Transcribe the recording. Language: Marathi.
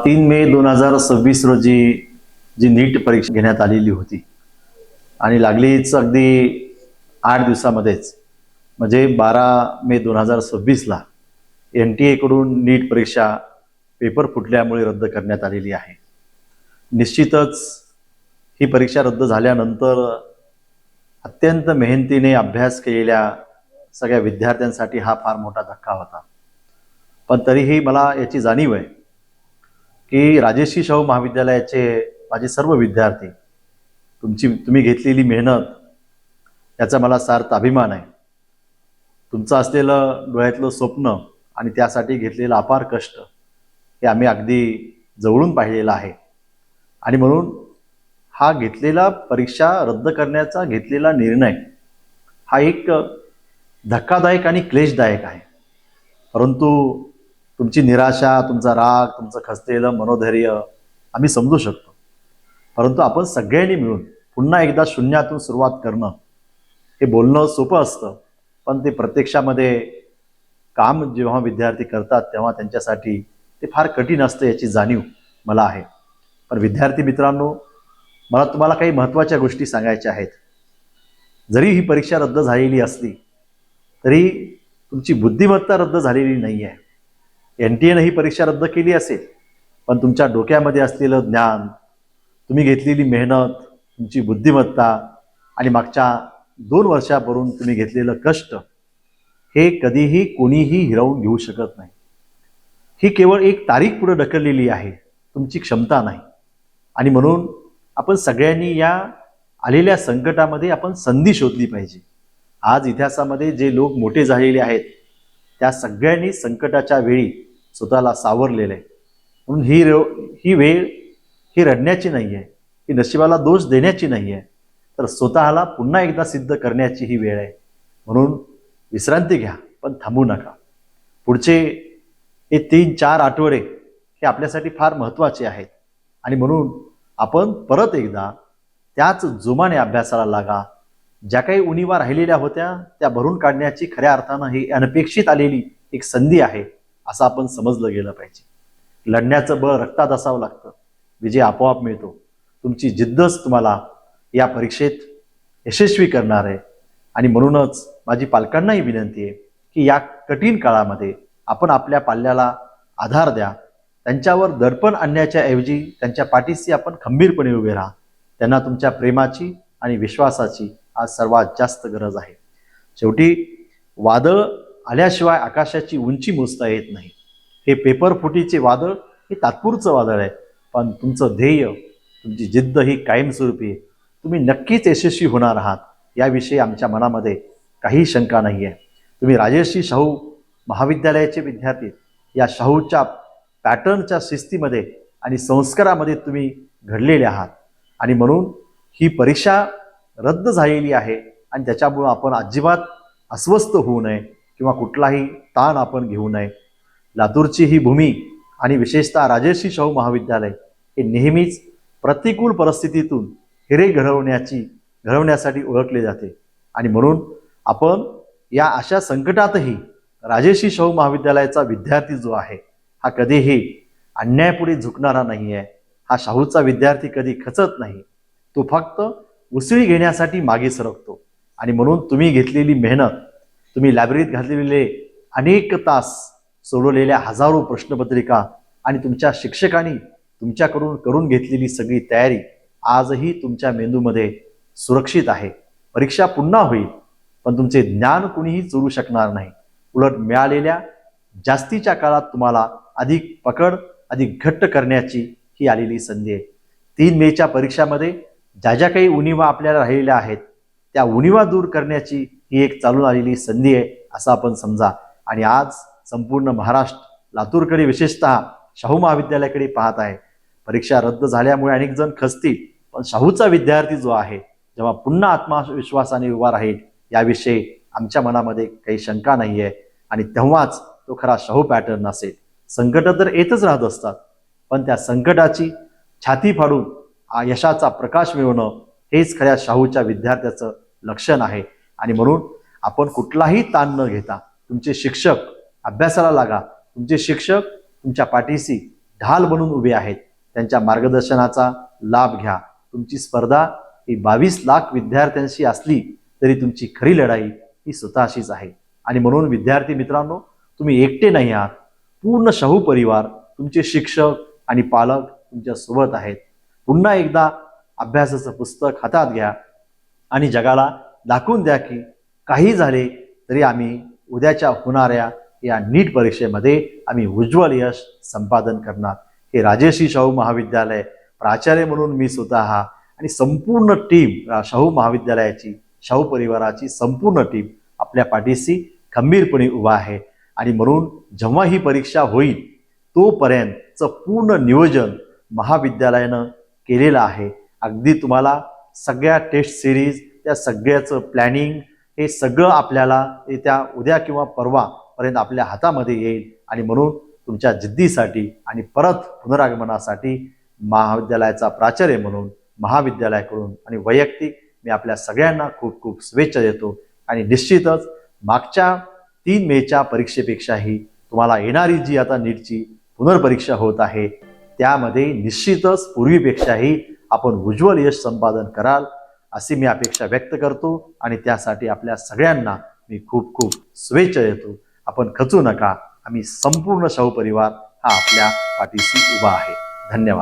3 मे 2026 रोजी जी नीट परीक्षा घेण्यात आलेली होती आणि लागलीच अगदी 8 दिवसामध्येच म्हणजे 12 मे 2026 ला NTA कडून नीट परीक्षा पेपर फुटल्यामुळे रद्द करण्यात आलेली आहे। निश्चितच ही परीक्षा रद्द झाल्यानंतर अत्यंत मेहनतीने अभ्यास केलेल्या सगळ्या विद्यार्थ्यांसाठी हा फार मोठा धक्का होता। पण तरीही मला याची जाणीव आहे की राजर्षी शाहू महाविद्यालयाचे माझे सर्व विद्यार्थी तुम्ही घेतलेली मेहनत याचा मला सार्थ अभिमान आहे। तुमचं असलेलं डोळ्यातलं स्वप्न आणि त्यासाठी घेतलेलं अपार कष्ट हे आम्ही अगदी जवळून पाहिलेलं आहे आणि म्हणून हा घेतलेला परीक्षा रद्द करण्याचा घेतलेला निर्णय हा एक धक्कादायक आणि क्लेशदायक आहे। परंतु तुमची निराशा, तुमचा राग, तुमचं खचलेलं मनोधैर्य आम्ही समजू शकतो। परंतु आपण सगळ्यांनी मिळून पुन्हा एकदा शून्यातून सुरुवात करणं हे बोलणं सोपं असतं, पण ते प्रत्यक्षामध्ये काम जेव्हा विद्यार्थी करतात तेव्हा त्यांच्यासाठी ते फार कठीण असतं याची जाणीव मला आहे। पण विद्यार्थी मित्रांनो, मला तुम्हाला काही महत्त्वाच्या गोष्टी सांगायच्या आहेत। जरी ही परीक्षा रद्द झालेली असली तरी तुमची बुद्धिमत्ता रद्द झालेली नाही आहे। NTA ने ही परीक्षा रद्द केली असेल, पण तुमच्या डोक्यामध्ये असलेलं ज्ञान, तुम्ही घेतलेली मेहनत, तुमची बुद्धिमत्ता आणि मागच्या 2 वर्षापासून तुम्ही घेतलेलं कष्ट हे कधीही कोणीही हिरावून घेऊ शकत नाही। ही केवळ एक तारीख पुढे ढकललेली आहे, तुमची क्षमता नाही। आणि म्हणून आपण सगळ्यांनी या आलेल्या संकटामध्ये आपण संधी शोधली पाहिजे। आज इतिहासामध्ये जे लोक मोठे झालेले आहेत त्या सगळ्यांनी संकटाच्या वेळी स्वतःला सावरलेले आहे। म्हणून ही वेळ ही रडण्याची नाही आहे, ही नशिबाला दोष देण्याची नाही आहे, तर स्वतःला पुन्हा एकदा सिद्ध करण्याची ही वेळ आहे। म्हणून विश्रांती घ्या, पण थांबू नका। पुढचे हे 3-4 आठवडे हे आपल्यासाठी फार महत्त्वाचे आहेत आणि म्हणून आपण परत एकदा त्याच जोमाने अभ्यासाला लागा। ज्या काही उणिवा राहिलेल्या होत्या त्या भरून काढण्याची खऱ्या अर्थानं ही अनपेक्षित आलेली एक संधी आहे असं आपण समजलं गेलं पाहिजे। लढण्याचं बळ रक्तात असावं लागतं, विजय आपोआप मिळतो। तुमची जिद्दच तुम्हाला या परीक्षेत यशस्वी करणार आहे आणि म्हणूनच माझी पालकांनाही विनंती आहे की या कठीण काळामध्ये आपण आपल्या पाल्याला आधार द्या। त्यांच्यावर दडपण आणण्याच्या ऐवजी त्यांच्या पाठीशी आपण खंबीरपणे उभे राहा। त्यांना तुमच्या प्रेमाची आणि विश्वासाची आज सर्वात जास्त गरज आहे। शेवटी वादळ आल्याशिवाय आकाशाची उंची मोजता येत नाही। हे पेपर फुटीचे वादळ हे तात्पुरचं वादळ आहे, पण तुमचं ध्येय, तुमची जिद्द ही कायमस्वरूपी आहे। तुम्ही नक्कीच यशस्वी होणार आहात याविषयी आमच्या मनामध्ये काही शंका नाही आहे। तुम्ही राजर्षी शाहू महाविद्यालयाचे विद्यार्थी, या शाहूच्या पॅटर्नच्या शिस्तीमध्ये आणि संस्कारामध्ये तुम्ही घडलेले आहात आणि म्हणून ही परीक्षा रद्द झालेली आहे आणि त्याच्यामुळे आपण अजिबात अस्वस्थ होऊ नये किंवा कुठलाही ताण आपण घेऊ नये। लातूरची ही भूमी आणि विशेषतः राजर्षी शाहू महाविद्यालय हे नेहमीच प्रतिकूल परिस्थितीतून हिरे घडवण्यासाठी ओळखले जाते आणि म्हणून आपण या अशा संकटातही राजर्षी शाहू महाविद्यालयाचा विद्यार्थी जो आहे हा कधीही अन्यायापुढे झुकणारा नाही आहे। हा शाहूचा विद्यार्थी कधी खचत नाही, तो फक्त उसळी घेण्यासाठी मागे सरकतो आणि म्हणून तुम्ही घेतलेली मेहनत, तुम्ही लायब्ररीत घातलेले अनेक तास सोडवलेल्या हजारो प्रश्नपत्रिका आणि तुमच्या शिक्षकांनी तुमच्याकडून करून घेतलेली सगळी तयारी आजही तुमच्या मेंदूमध्ये सुरक्षित आहे। परीक्षा पुन्हा होईल, पण तुमचे ज्ञान कुणीही चोरू शकणार नाही। उलट मिळालेल्या जास्तीच्या काळात तुम्हाला अधिक पकड, अधिक घट्ट करण्याची ही आलेली संधी आहे। 3 मेच्या परीक्षामध्ये ज्या काही उणिवा आपल्याला राहिलेल्या आहेत त्या उणिवा दूर करण्याची ही एक चालून आलेली संधी आहे असं आपण समजा। आणि आज संपूर्ण महाराष्ट्र लातूरकडे, विशेषतः शाहू महाविद्यालयाकडे पाहत आहे। परीक्षा रद्द झाल्यामुळे अनेक जण खचतील, पण शाहूचा विद्यार्थी जो आहे जेव्हा पुन्हा आत्मविश्वासाने उभा राहील याविषयी आमच्या मनामध्ये काही शंका नाही आहे आणि तेव्हाच तो खरा शाहू पॅटर्न असेल। संकट तर येतच राहत असतात, पण त्या संकटाची छाती फाडून यशाचा प्रकाश मिळवणं हेच खऱ्या शाहूच्या विद्यार्थ्याचं लक्षण आहे। आणि म्हणून आपण कुठलाही ताण न घेता तुमचे शिक्षक, अभ्यासाला लागा, तुमचे शिक्षक तुमच्या पाठीशी ढाल बनून उभे आहेत त्यांच्या मार्गदर्शनाचा लाभ घ्या. तुमची स्पर्धा ही 22 लाख विद्यार्थ्यांशी असली तरी तुमची खरी लढाई ही स्वतःशीच आहे. आणि म्हणून विद्यार्थी मित्रांनो, तुम्ही एकटे नाही आहात. पूर्ण शाहू परिवार, तुमचे शिक्षक आणि पालक तुमच्या सोबत आहेत. पुन्हा एकदा अभ्यासाचं पुस्तक हातात घ्या आणि जगाला दाखवून द्या की काही झाले तरी आम्ही उद्याच्या होणाऱ्या या नीट परीक्षेमध्ये आम्ही उज्ज्वल यश संपादन करणार. हे राजर्षी शाहू महाविद्यालय प्राचार्य म्हणून मी स्वतः आणि संपूर्ण टीम शाहू महाविद्यालयाची, शाहू परिवाराची संपूर्ण टीम आपल्या पाठीशी खंबीरपणे उभा आहे. आणि म्हणून जेव्हा ही परीक्षा होईल तोपर्यंतचं पूर्ण नियोजन महाविद्यालयानं केलेलं आहे. अगदी तुम्हाला सगळ्या टेस्ट सिरीज, त्या सगळ्याचं प्लॅनिंग हे सगळं आपल्याला येत्या उद्या किंवा परवापर्यंत आपल्या हातामध्ये येईल. आणि म्हणून तुमच्या जिद्दीसाठी आणि परत पुनरागमनासाठी महाविद्यालयाचा प्राचार्य म्हणून, महाविद्यालयाकडून आणि वैयक्तिक मी आपल्या सगळ्यांना खूप खूप शुभेच्छा देतो. आणि निश्चितच मागच्या 3 मेच्या परीक्षेपेक्षाही तुम्हाला येणारी जी आता नीटची पुनर्परीक्षा होत आहे त्यामध्ये निश्चितच पूर्वीपेक्षाही आपण उज्ज्वल यश संपादन कराल अशी मी अपेक्षा व्यक्त करतो. आणि त्यासाठी आपल्या सगळ्यांना मी खूप खूप शुभेच्छा देतो. आपण खचू नका. आम्ही संपूर्ण शाहू परिवार हा आपल्या पाठीशी उभा आहे. धन्यवाद.